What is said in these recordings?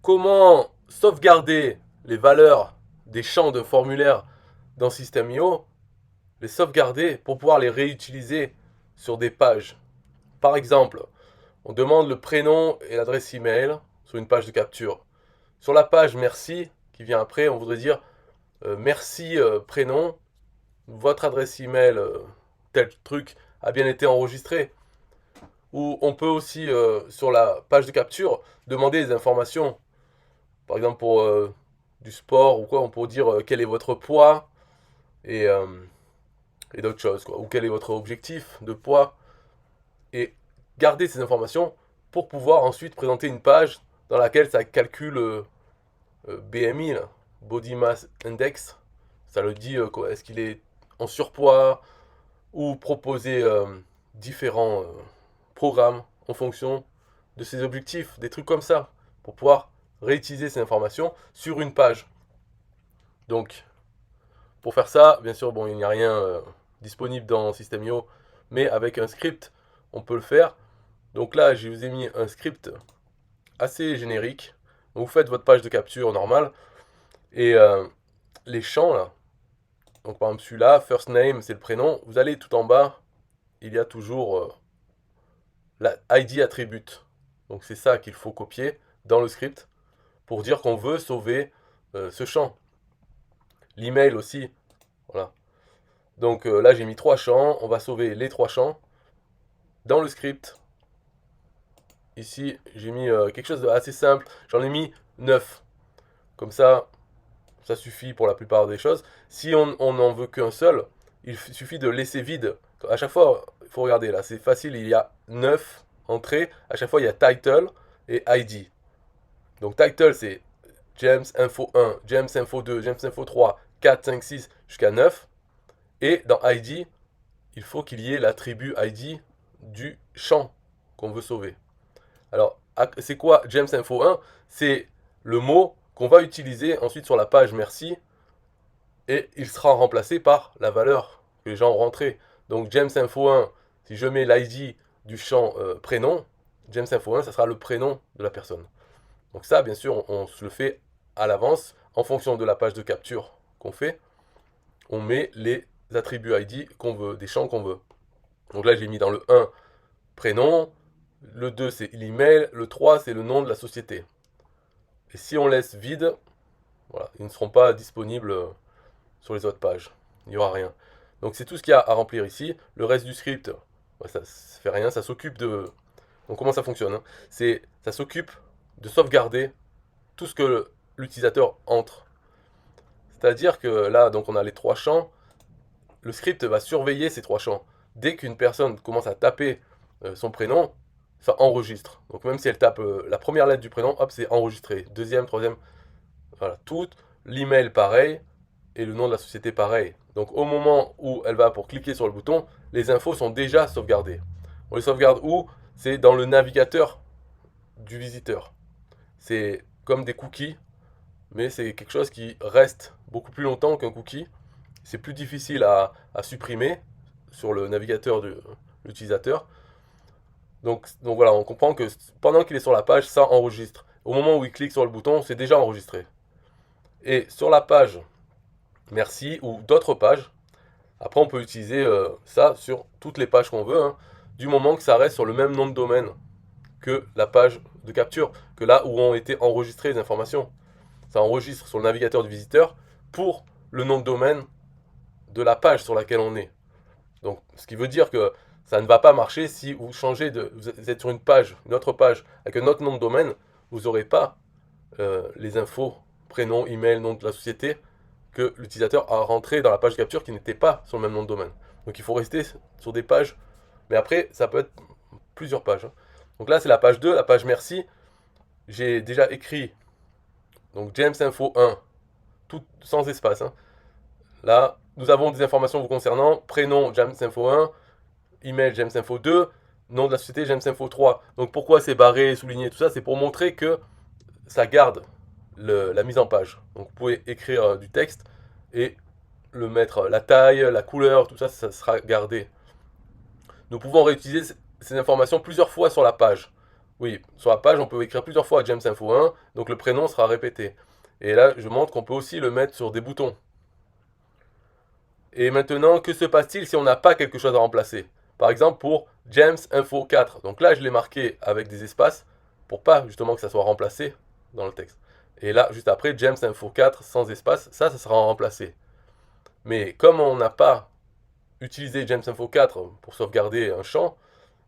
Comment sauvegarder les valeurs des champs de formulaire dans System.io, les sauvegarder pour pouvoir les réutiliser sur des pages. Par exemple, on demande le prénom et l'adresse email sur une page de capture. Sur la page merci qui vient après, on voudrait dire merci prénom, votre adresse email tel truc a bien été enregistré. Ou on peut aussi sur la page de capture demander des informations. Par exemple pour du sport ou quoi, on peut dire quel est votre poids et, euh, et d'autres choses quoi. Ou quel est votre objectif de poids et garder ces informations pour pouvoir ensuite présenter une page dans laquelle ça calcule BMI, là, Body Mass Index. Ça le dit, est-ce qu'il est en surpoids ou proposer différents programmes en fonction de ses objectifs, des trucs comme ça, pour pouvoir réutiliser ces informations sur une page. Donc, pour faire ça, bien sûr, bon, il n'y a rien disponible dans System.io, mais avec un script, on peut le faire. Donc là, je vous ai mis un script assez générique. Donc vous faites votre page de capture normale et les champs là. Donc par exemple celui-là, first name, c'est le prénom. Vous allez tout en bas, il y a toujours la ID attribute. Donc c'est ça qu'il faut copier dans le script pour dire qu'on veut sauver ce champ. L'email aussi, voilà. Donc là j'ai mis trois champs, on va sauver les trois champs dans le script. Ici j'ai mis quelque chose d'assez simple, j'en ai mis 9. Comme ça suffit pour la plupart des choses. Si on n'en veut qu'un seul, il suffit de laisser vide. À chaque fois, il faut regarder là, c'est facile, il y a 9 entrées. À chaque fois, il y a title et ID. Donc title, c'est James Info 1, James Info 2, James Info 3, 4, 5, 6, jusqu'à 9. Et dans ID, il faut qu'il y ait l'attribut ID du champ qu'on veut sauver. Alors, c'est quoi James Info 1? C'est le mot qu'on va utiliser ensuite sur la page merci et il sera remplacé par la valeur que les gens ont rentrée. Donc James Info 1, si je mets l'ID du champ prénom, James Info 1, ça sera le prénom de la personne. Donc ça, bien sûr, on se le fait à l'avance en fonction de la page de capture qu'on fait. On met les attributs ID qu'on veut, des champs qu'on veut. Donc là, j'ai mis dans le 1 prénom, le 2 c'est l'email, le 3 c'est le nom de la société. Et si on laisse vide, voilà, ils ne seront pas disponibles sur les autres pages. Il n'y aura rien. Donc c'est tout ce qu'il y a à remplir ici. Le reste du script, ça ne fait rien, ça s'occupe de... Donc comment ça fonctionne hein? Ça s'occupe de sauvegarder tout ce que l'utilisateur entre. C'est-à-dire que là, donc on a les trois champs. Le script va surveiller ces trois champs. Dès qu'une personne commence à taper son prénom, ça enregistre. Donc même si elle tape la première lettre du prénom, hop, c'est enregistré. Deuxième, troisième, voilà, tout. L'email pareil et le nom de la société pareil. Donc au moment où elle va pour cliquer sur le bouton, les infos sont déjà sauvegardées. On les sauvegarde où? C'est dans le navigateur du visiteur. C'est comme des cookies, mais c'est quelque chose qui reste beaucoup plus longtemps qu'un cookie. C'est plus difficile à supprimer sur le navigateur de l'utilisateur. Donc voilà, on comprend que pendant qu'il est sur la page, ça enregistre. Au moment où il clique sur le bouton, c'est déjà enregistré. Et sur la page merci ou d'autres pages, après on peut utiliser ça sur toutes les pages qu'on veut, hein, du moment que ça reste sur le même nom de domaine que la page de capture, que là où ont été enregistrées les informations. Ça enregistre sur le navigateur du visiteur pour le nom de domaine de la page sur laquelle on est. Donc, ce qui veut dire que ça ne va pas marcher si vous changez de. Vous êtes sur une page, une autre page, avec un autre nom de domaine, vous n'aurez pas les infos, prénom, email, nom de la société, que l'utilisateur a rentré dans la page de capture qui n'était pas sur le même nom de domaine. Donc il faut rester sur des pages, mais après, ça peut être plusieurs pages. Hein. Donc là, c'est la page 2, la page merci. J'ai déjà écrit donc James Info 1, tout sans espace. Hein. Là, nous avons des informations vous concernant. Prénom James Info 1, email James Info 2, nom de la société James Info 3. Donc pourquoi c'est barré, souligné, tout ça? C'est pour montrer que ça garde la mise en page. Donc vous pouvez écrire du texte et le mettre, la taille, la couleur, tout ça, ça sera gardé. Nous pouvons réutiliser ces informations plusieurs fois sur la page. Oui, sur la page, on peut écrire plusieurs fois James Info 1, donc le prénom sera répété. Et là, je montre qu'on peut aussi le mettre sur des boutons. Et maintenant, que se passe-t-il si on n'a pas quelque chose à remplacer? Par exemple, pour James Info 4. Donc là, je l'ai marqué avec des espaces pour pas justement que ça soit remplacé dans le texte. Et là, juste après, James Info 4 sans espace, ça sera remplacé. Mais comme on n'a pas utilisé James Info 4 pour sauvegarder un champ,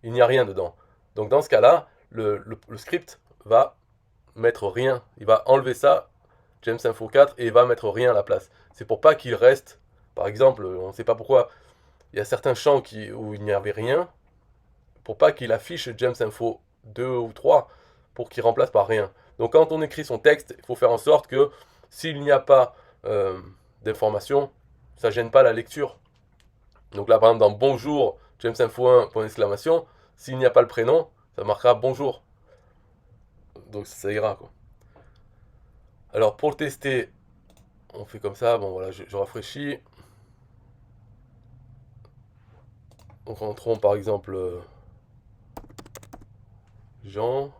il n'y a rien dedans. Donc dans ce cas-là, le script va mettre rien. Il va enlever ça, James Info 4, et il va mettre rien à la place. C'est pour pas qu'il reste, par exemple, on ne sait pas pourquoi, il y a certains champs où il n'y avait rien, pour pas qu'il affiche James Info 2 ou 3, pour qu'il remplace par rien. Donc quand on écrit son texte, il faut faire en sorte que s'il n'y a pas d'information, ça gêne pas la lecture. Donc là, par exemple, dans bonjour, James Info 1, point d'exclamation, s'il n'y a pas le prénom, ça marquera bonjour. Donc ça ira, quoi. Alors pour le tester, on fait comme ça. Bon voilà, je rafraîchis. Donc rentrons par exemple Jean,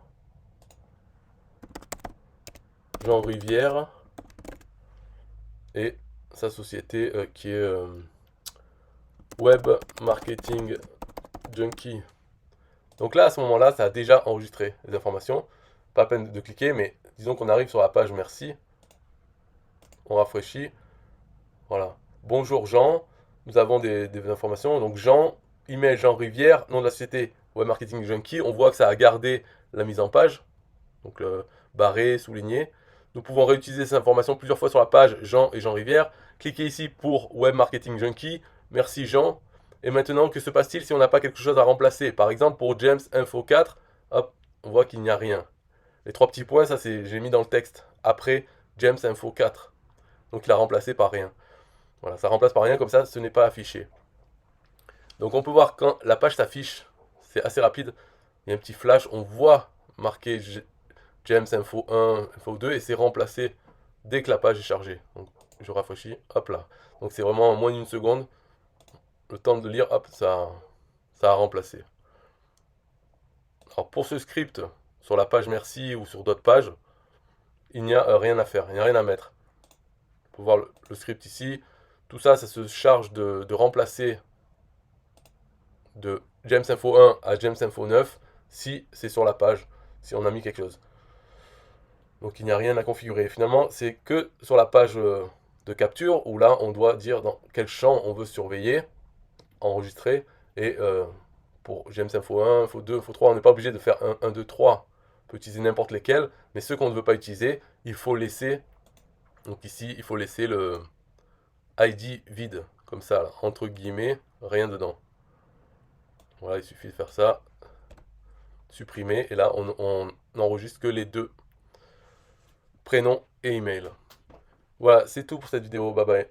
Jean Rivière et sa société qui est Web Marketing Junkie. Donc là, à ce moment-là, ça a déjà enregistré les informations. Pas la peine de cliquer, mais disons qu'on arrive sur la page merci. On rafraîchit. Voilà. Bonjour Jean, nous avons des informations. Donc Jean, email Jean Rivière, nom de la société Web Marketing Junkie. On voit que ça a gardé la mise en page. Donc barré, souligné. Nous pouvons réutiliser ces informations plusieurs fois sur la page Jean et Jean Rivière. Cliquez ici pour Web Marketing Junkie. Merci Jean. Et maintenant, que se passe-t-il si on n'a pas quelque chose à remplacer? Par exemple, pour James Info 4, hop, on voit qu'il n'y a rien. Les trois petits points, ça c'est j'ai mis dans le texte. Après James Info 4. Donc il a remplacé par rien. Voilà, ça remplace par rien, comme ça, ce n'est pas affiché. Donc on peut voir quand la page s'affiche, c'est assez rapide. Il y a un petit flash, on voit marqué James Info 1, Info 2 et c'est remplacé dès que la page est chargée. Donc je rafraîchis, hop là. Donc c'est vraiment en moins d'une seconde, le temps de lire, hop, ça a remplacé. Alors pour ce script, sur la page merci ou sur d'autres pages, il n'y a rien à faire, il n'y a rien à mettre. On peut voir le script ici. Tout ça, ça se charge de remplacer de James Info 1 à James Info 9 si c'est sur la page, si on a mis quelque chose. Donc il n'y a rien à configurer. Finalement, c'est que sur la page de capture où là, on doit dire dans quel champ on veut surveiller, enregistrer. Et pour James Info 1, Info 2, Info 3, on n'est pas obligé de faire 1, 2, 3. On peut utiliser n'importe lesquels, mais ceux qu'on ne veut pas utiliser, il faut laisser. Donc ici, il faut laisser le ID vide, comme ça, là, entre guillemets, rien dedans. Voilà, il suffit de faire ça, supprimer, et là, on n'enregistre que les deux, prénom et email. Voilà, c'est tout pour cette vidéo, bye bye.